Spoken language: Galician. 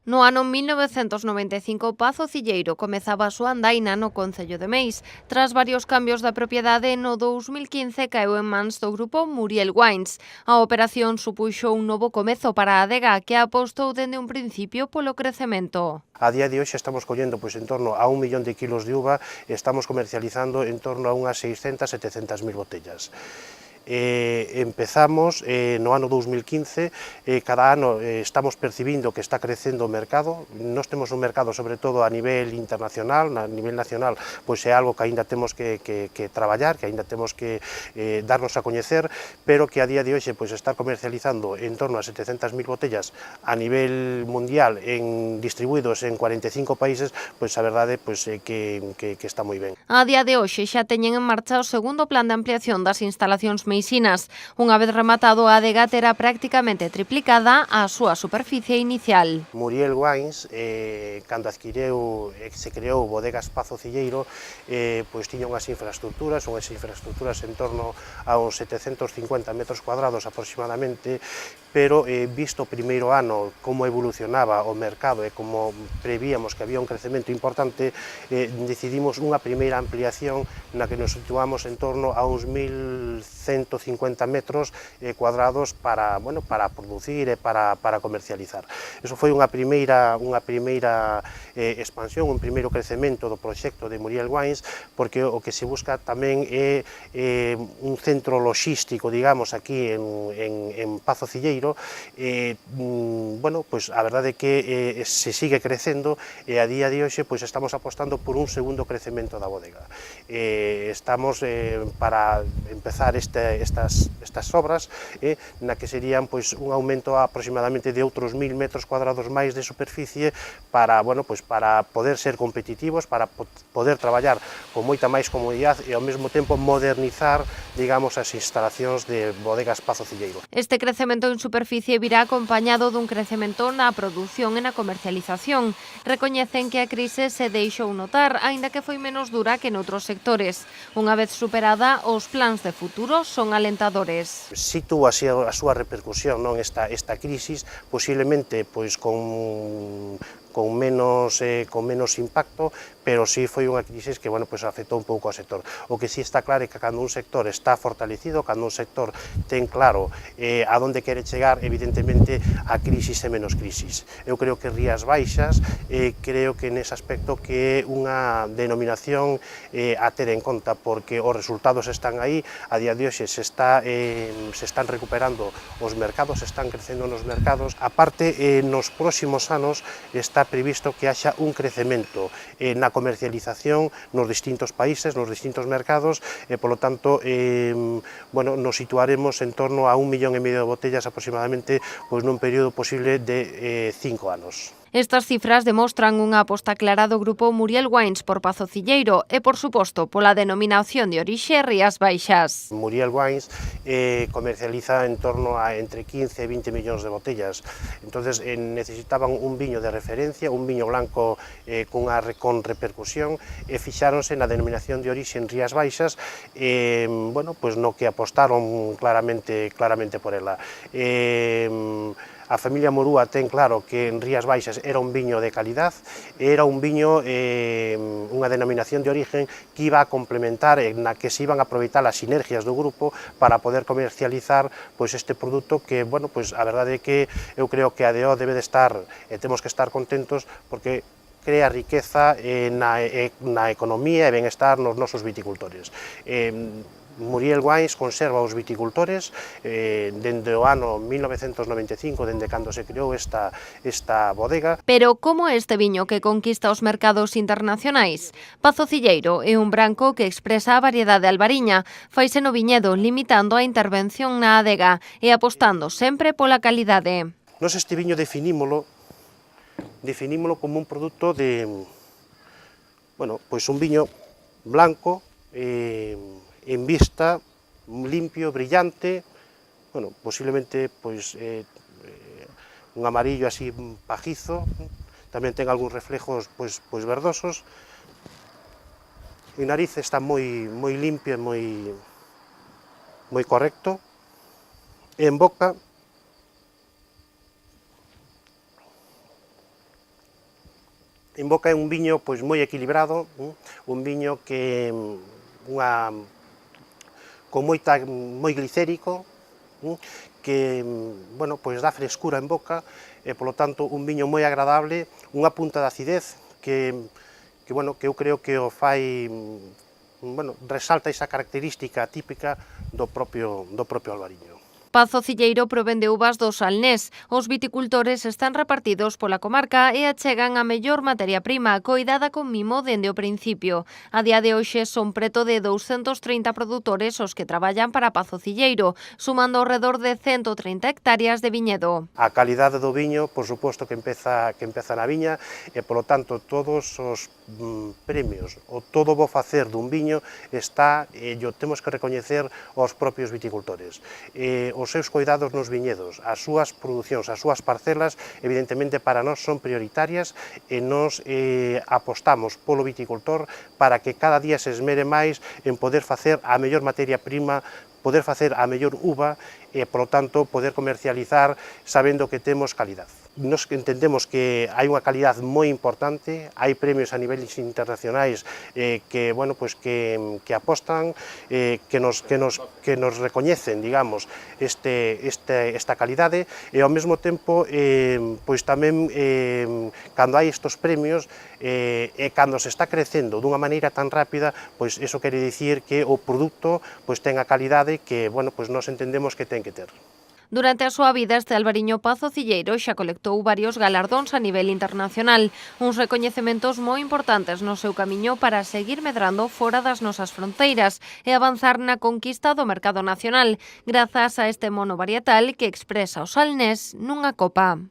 No ano 1995, Pazo Cilleiro comezaba a súa andaina no concello de Meis. Tras varios cambios da propiedade, no 2015 caeu en mans do grupo Muriel Wines. A operación supuxo un novo comezo para a adega, que apostou dende un principio polo crecemento. A día de hoxe estamos collendo en torno a 1 millón de kilos de uva e estamos comercializando en torno a unhas 600-700 mil botellas. Empezamos no ano 2015, cada ano estamos percibindo que está crecendo o mercado. Nós temos un mercado sobre todo a nivel internacional, a nivel nacional, pois é algo que aínda temos que traballar, que aínda temos que darnos a coñecer, pero que a día de hoxe pois está comercializando en torno a 700.000 botellas a nivel mundial, distribuídos en 45 países, pois a verdade pois é que está moi ben. A día de hoxe xa teñen en marcha o segundo plan de ampliación das instalacións meixinas. Unha vez rematado, a adega terá prácticamente triplicada a súa superficie inicial. Muriel Wines, cando se creou Bodegas Pazo Cilleiro, pois tiña unhas infraestructuras en torno a uns 750 metros cuadrados aproximadamente, pero visto o primeiro ano como evolucionaba o mercado e como prevíamos que había un crecemento importante, decidimos unha primeira ampliación na que nos situamos en torno a uns 1.150 metros cuadrados para producir e para comercializar. Eso foi unha primeira expansión, un primeiro crecemento do proxecto de Muriel Wines, porque o que se busca tamén é un centro logístico, digamos, aquí en Pazo Cilleiro. Pois a verdade é que se sigue crecendo e a día de hoxe pois estamos apostando por un segundo crecemento da bodega. Estamos para empezar estas obras na que serían pois un aumento aproximadamente de outros 1.000 metros cuadrados máis de superficie para poder ser competitivos, para poder traballar con moita máis comodidade e ao mesmo tempo modernizar, digamos, as instalacións de Bodegas Pazo Cilleiro. Este crecemento en superficie virá acompañado dun crecemento na produción e na comercialización. Recoñecen que a crise se deixou notar, aínda que foi menos dura que noutros sectores. Unha vez superada, os plans de futuro son alentadores. Si tuvo a súa repercusión esta crisis, posiblemente pois con menos impacto, pero sí foi unha crisis que afectou un pouco ao sector. O que sí está claro é que cando un sector está fortalecido, cando un sector ten claro a onde quere chegar, evidentemente a crisis é menos crisis. Eu creo que Rías Baixas, creo que nese aspecto que é unha denominación a ter en conta, porque os resultados están aí, a día de hoxe se están recuperando os mercados, se están crecendo nos mercados. A parte, nos próximos anos está previsto que haxa un crecemento na comercialización nos distintos países, nos distintos mercados, e, polo tanto, nos situaremos en torno a 1,5 millón de botellas aproximadamente nun período posible de 5 anos. Estas cifras demostran unha aposta clara do grupo Muriel Wines por Pazo Cilleiro e, por suposto, pola denominación de orixe Rías Baixas. Muriel Wines comercializa en torno a entre 15 e 20 millóns de botellas. Entonces necesitaban un viño de referencia, un viño blanco con repercusión, e fixáronse na denominación de orixe en Rías Baixas, no que apostaron claramente por ela. A familia Morúa ten claro que en Rías Baixas era un viño de calidad, era un viño, unha denominación de origen que iba a complementar, na que se iban a aproveitar as sinergias do grupo para poder comercializar este produto que, a verdade é que eu creo que a DO debe de estar, e temos que estar contentos, porque crea riqueza na economía e benestar nos nosos viticultores. Muriel Wines conserva os viticultores dende o ano 1995, dende cando se creou esta bodega. Pero como é este viño que conquista os mercados internacionais? Pazo Cilleiro é un branco que expresa a variedade albariña, faise no viñedo, limitando a intervención na adega e apostando sempre pola calidade. Nos este viño definímolo como un produto de, un viño blanco, en vista, limpio, brillante, posiblemente un amarillo así pajizo, tamén ten algúns reflejos verdosos. O nariz está moi limpio e moi correcto. En boca En boca é un viño pois moi equilibrado, un viño que moi glicérico, que bueno, pois dá frescura en boca e polo tanto un viño moi agradable, unha punta de acidez que bueno, que eu creo que o fai, bueno, resalta esa característica típica do propio Albariño. Pazo Cilleiro provende uvas do Salnés. Os viticultores están repartidos pola comarca e achegan a mellor materia prima, coidada con mimo dende o principio. A día de hoxe son preto de 230 produtores os que traballan para Pazo Cilleiro, sumando ao redor de 130 hectáreas de viñedo. A calidade do viño, por suposto, que empeza na viña e, polo tanto, todos os premios, o todo o bo facer dun viño está, e o temos que recoñecer aos propios viticultores. Os seus cuidados nos viñedos, as súas producións, as súas parcelas, evidentemente para nós son prioritarias e nos apostamos polo viticultor para que cada día se esmere máis en poder facer a mellor materia prima, poder facer a mellor uva e, polo tanto, poder comercializar sabendo que temos calidad. Nos entendemos que hai unha calidad moi importante, hai premios a niveles internacionais que, bueno, pues que apostan, que nos recoñecen, digamos, esta calidade e ao mesmo tempo, pois tamén, cando hai estes premios e cando se está crecendo dunha maneira tan rápida, pois eso quere dicir que o produto pois ten a calidade que, bueno, pois nos entendemos que ten que ter. Durante a súa vida, este Albariño Pazo Cilleiro xa colectou varios galardóns a nivel internacional, uns recoñecementos moi importantes no seu camiño para seguir medrando fora das nosas fronteiras e avanzar na conquista do mercado nacional, grazas a este mono varietal que expresa o Salnés nunha copa.